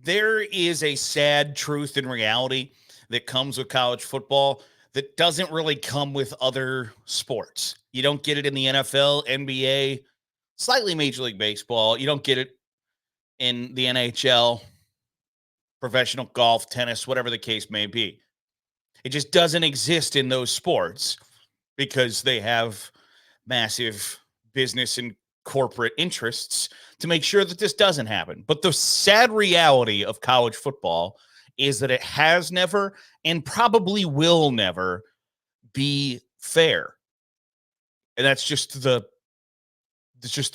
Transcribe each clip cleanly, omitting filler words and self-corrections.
There is a sad truth and reality that comes with college football that doesn't really come with other sports. You don't get it in the NFL, NBA, slightly Major League Baseball. You don't get it in the NHL, professional golf, tennis, whatever the case may be. It just doesn't exist in those sports because they have massive business and corporate interests to make sure that this doesn't happen. But the sad reality of college football is that it has never and probably will never be fair. And that's just the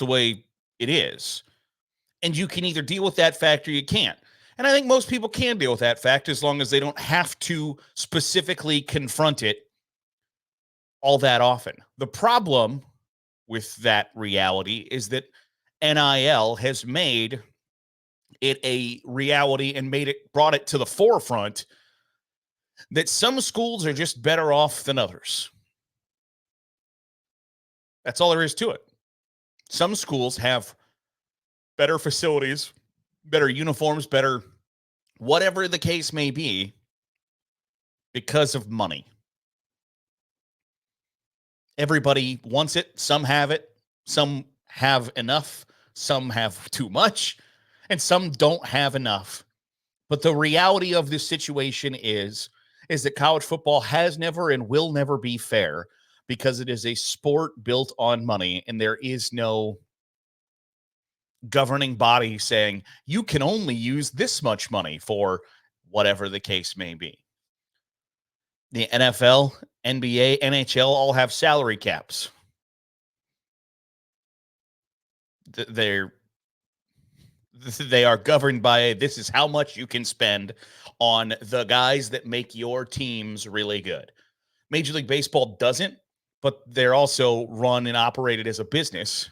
way it is. And you can either deal with that fact or you can't. And I think most people can deal with that fact as long as they don't have to specifically confront it all that often. The problem with that reality is that NIL has made it a reality and brought it to the forefront that some schools are just better off than others. That's all there is to it. Some schools have better facilities, better uniforms, better whatever the case may be because of money. Everybody wants it. Some have it. Some have enough. Some have too much. And some don't have enough. But the reality of this situation is that college football has never and will never be fair because it is a sport built on money, and there is no governing body saying you can only use this much money for whatever the case may be. The NFL, NBA, NHL all have salary caps. They are governed by this is how much you can spend on the guys that make your teams really good. Major League Baseball doesn't, but they're also run and operated as a business.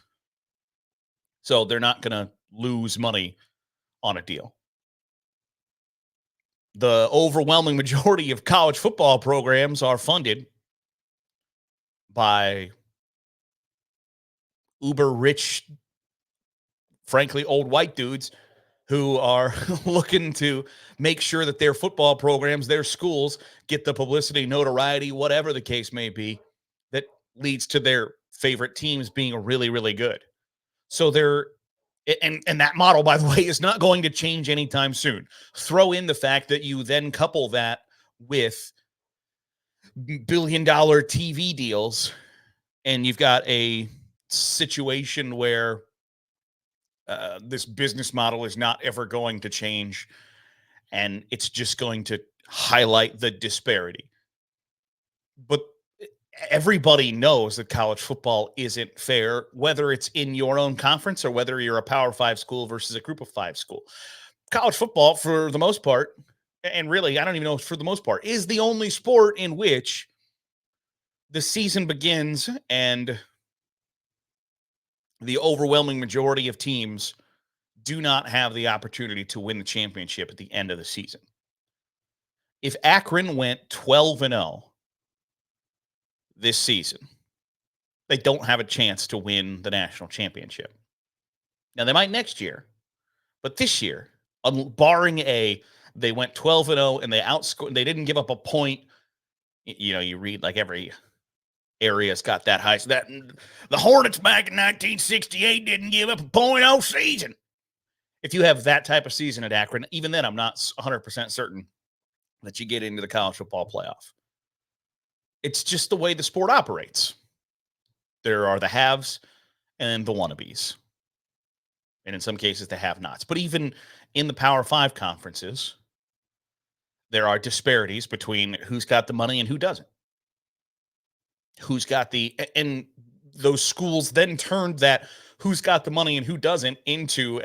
So they're not going to lose money on a deal. The overwhelming majority of college football programs are funded by uber rich, frankly, old white dudes who are looking to make sure that their football programs, their schools get the publicity, notoriety, whatever the case may be, that leads to their favorite teams being really, really good. So they're and that model, by the way, is not going to change anytime soon. Throw in the fact that you then couple that with billion-dollar TV deals, and you've got a situation where this business model is not ever going to change, and it's just going to highlight the disparity. But everybody knows that college football isn't fair, whether it's in your own conference or whether you're a Power 5 school versus a Group of 5 school. College football, for the most part, and really, I don't even know for the most part, is the only sport in which the season begins and the overwhelming majority of teams do not have the opportunity to win the championship at the end of the season. If Akron went 12-0 this season, they don't have a chance to win the national championship. Now, they might next year, but this year, barring they went 12-0 and they outscored, they didn't give up a point. You know, you read like every area's got that high. So that the Hornets back in 1968 didn't give up a point all season. If you have that type of season at Akron, even then, I'm not 100% certain that you get into the college football playoff. It's just the way the sport operates. There are the haves and the wannabes. And in some cases, the have-nots. But even in the Power 5 conferences, there are disparities between who's got the money and who doesn't. And those schools then turned that who's got the money and who doesn't into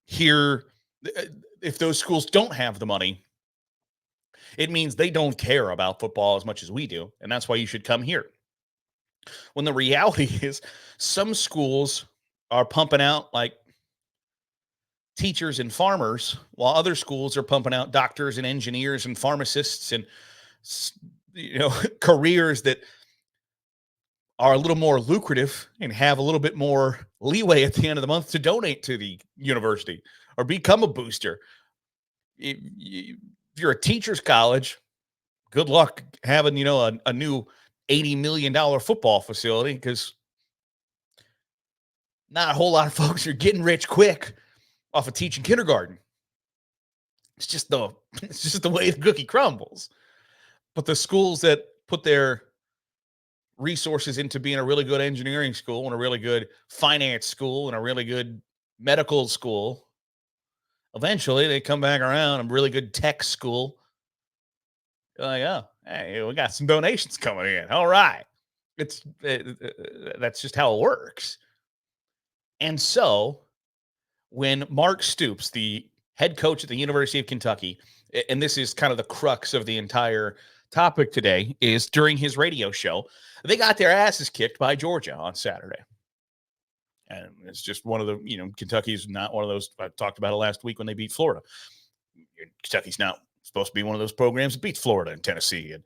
if those schools don't have the money, it means they don't care about football as much as we do. And that's why you should come here. When the reality is some schools are pumping out like teachers and farmers, while other schools are pumping out doctors and engineers and pharmacists and careers that are a little more lucrative and have a little bit more leeway at the end of the month to donate to the university or become a booster. If you're a teacher's college, good luck having, a new $80 million football facility, because not a whole lot of folks are getting rich quick off of teaching kindergarten. It's just the it's just the way the cookie crumbles. But the schools that put their resources into being a really good engineering school and a really good finance school and a really good medical school, eventually they come back around, a really good tech school. Like, oh, hey, we got some donations coming in. All right. That's just how it works. And so when Mark Stoops, the head coach at the University of Kentucky, and this is kind of the crux of the entire topic today, is during his radio show, they got their asses kicked by Georgia on Saturday. And it's just one of the, Kentucky's not one of those. I talked about it last week when they beat Florida. Kentucky's not supposed to be one of those programs that beats Florida and Tennessee and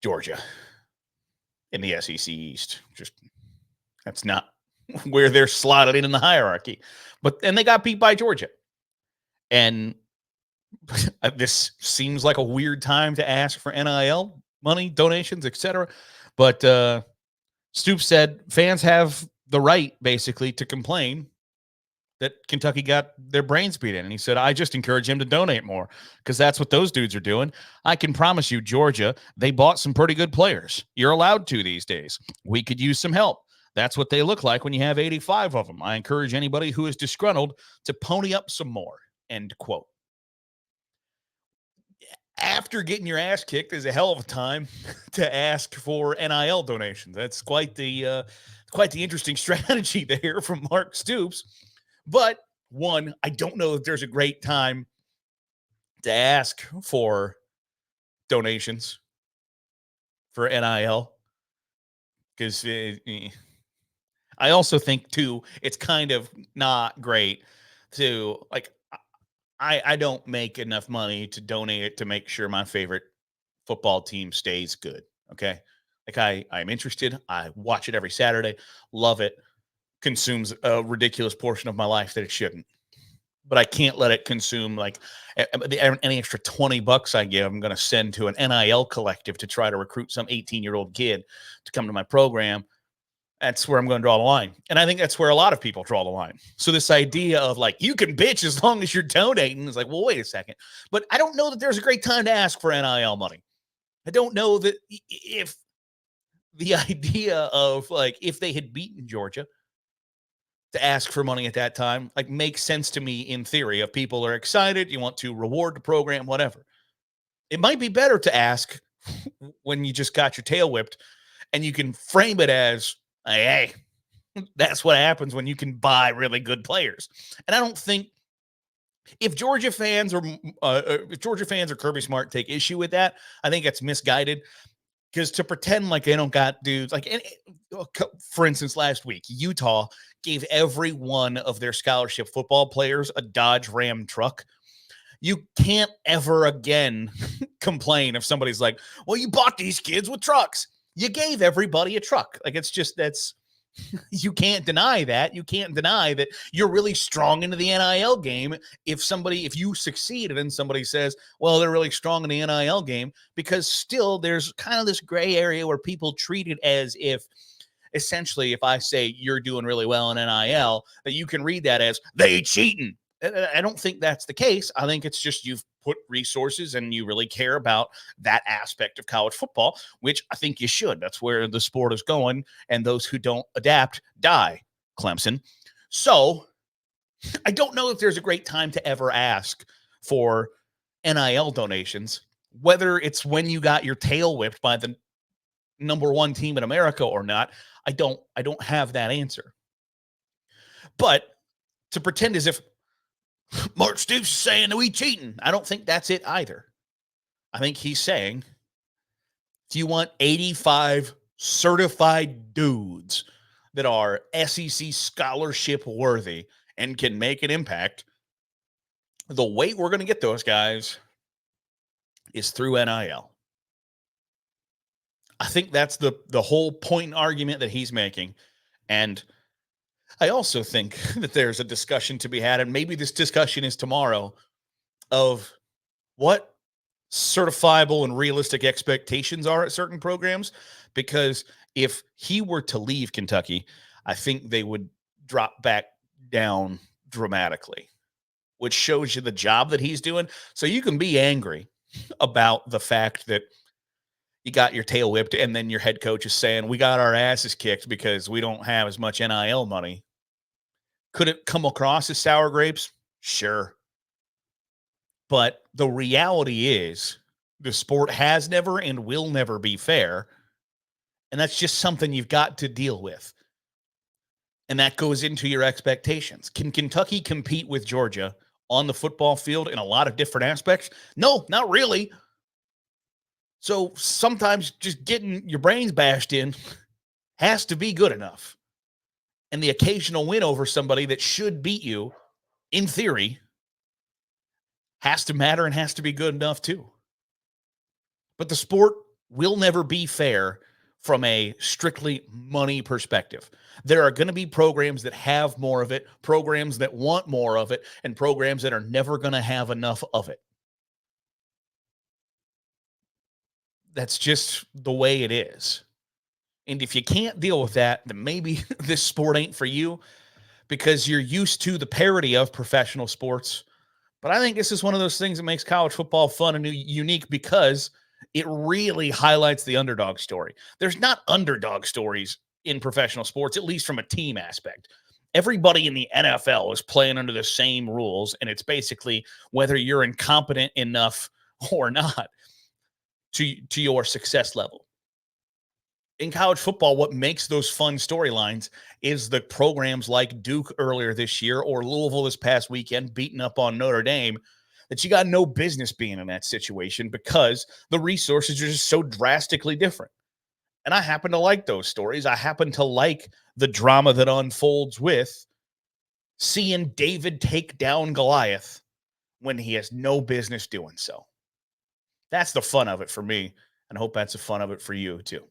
Georgia in the SEC East. Just, that's not where they're slotted in the hierarchy. And they got beat by Georgia. And this seems like a weird time to ask for NIL money, donations, etc. But Stoops said fans have the right, basically, to complain that Kentucky got their brains beat in. And he said, I just encourage him to donate more, because that's what those dudes are doing. I can promise you, Georgia, they bought some pretty good players. You're allowed to these days. We could use some help. That's what they look like when you have 85 of them. I encourage anybody who is disgruntled to pony up some more. End quote. After getting your ass kicked is a hell of a time to ask for NIL donations. That's quite the interesting strategy there from Mark Stoops. But one, I don't know if there's a great time to ask for donations for NIL, because I also think too, it's kind of not great to, like, I don't make enough money to donate it to make sure my favorite football team stays good. Okay. Like, I'm interested. I watch it every Saturday, love it, consumes a ridiculous portion of my life that it shouldn't. But I can't let it consume, like, any extra $20 I give, I'm going to send to an NIL collective to try to recruit some 18-year-old kid to come to my program. That's where I'm going to draw the line. And I think that's where a lot of people draw the line. So this idea of, like, you can bitch as long as you're donating is like, well, wait a second. But I don't know that there's a great time to ask for NIL money. I don't know that if the idea of, like, if they had beaten Georgia, to ask for money at that time, like, makes sense to me in theory. If people are excited, you want to reward the program, whatever. It might be better to ask when you just got your tail whipped, and you can frame it as, hey, that's what happens when you can buy really good players. And I don't think if Georgia fans or Kirby Smart take issue with that, I think it's misguided. Because to pretend like they don't got dudes, like, for instance, last week, Utah gave every one of their scholarship football players a Dodge Ram truck. You can't ever again complain if somebody's like, well, you bought these kids with trucks. You gave everybody a truck. Like, it's just, you can't deny that. You can't deny that you're really strong into the NIL game if you succeed and then somebody says, well, they're really strong in the NIL game, because still there's kind of this gray area where people treat it as if, essentially, if I say you're doing really well in NIL, that you can read that as they cheating. I don't think that's the case. I think it's just you've put resources and you really care about that aspect of college football, which I think you should. That's where the sport is going, and those who don't adapt die, Clemson. So I don't know if there's a great time to ever ask for NIL donations, whether it's when you got your tail whipped by the number one team in America or not. I don't have that answer. But to pretend as if Mark Stoops is saying that we cheating, I don't think that's it either. I think he's saying, do you want 85 certified dudes that are SEC scholarship worthy and can make an impact? The way we're going to get those guys is through NIL. I think that's the whole point and argument that he's making. And I also think that there's a discussion to be had, and maybe this discussion is tomorrow, of what certifiable and realistic expectations are at certain programs. Because if he were to leave Kentucky, I think they would drop back down dramatically, which shows you the job that he's doing. So you can be angry about the fact that you got your tail whipped and then your head coach is saying, we got our asses kicked because we don't have as much NIL money. Could it come across as sour grapes? Sure. But the reality is the sport has never and will never be fair. And that's just something you've got to deal with. And that goes into your expectations. Can Kentucky compete with Georgia on the football field in a lot of different aspects? No, not really. So sometimes just getting your brains bashed in has to be good enough. And the occasional win over somebody that should beat you, in theory, has to matter and has to be good enough too. But the sport will never be fair from a strictly money perspective. There are going to be programs that have more of it, programs that want more of it, and programs that are never going to have enough of it. That's just the way it is. And if you can't deal with that, then maybe this sport ain't for you because you're used to the parody of professional sports. But I think this is one of those things that makes college football fun and unique because it really highlights the underdog story. There's not underdog stories in professional sports, at least from a team aspect. Everybody in the NFL is playing under the same rules, and it's basically whether you're incompetent enough or not to your success level. In college football, what makes those fun storylines is the programs like Duke earlier this year or Louisville this past weekend beating up on Notre Dame, that you got no business being in that situation because the resources are just so drastically different. And I happen to like those stories. I happen to like the drama that unfolds with seeing David take down Goliath when he has no business doing so. That's the fun of it for me, and I hope that's the fun of it for you too.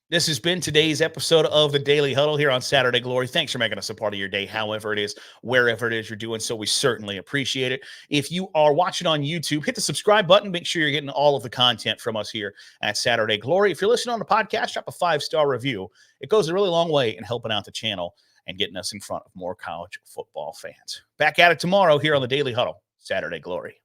This has been today's episode of the Daily Huddle here on Saturday Glory. Thanks for making us a part of your day, however it is, wherever it is you're doing so. We certainly appreciate it. If you are watching on YouTube, hit the subscribe button. Make sure you're getting all of the content from us here at Saturday Glory. If you're listening on the podcast, drop a 5-star review. It goes a really long way in helping out the channel and getting us in front of more college football fans. Back at it tomorrow here on the Daily Huddle, Saturday Glory.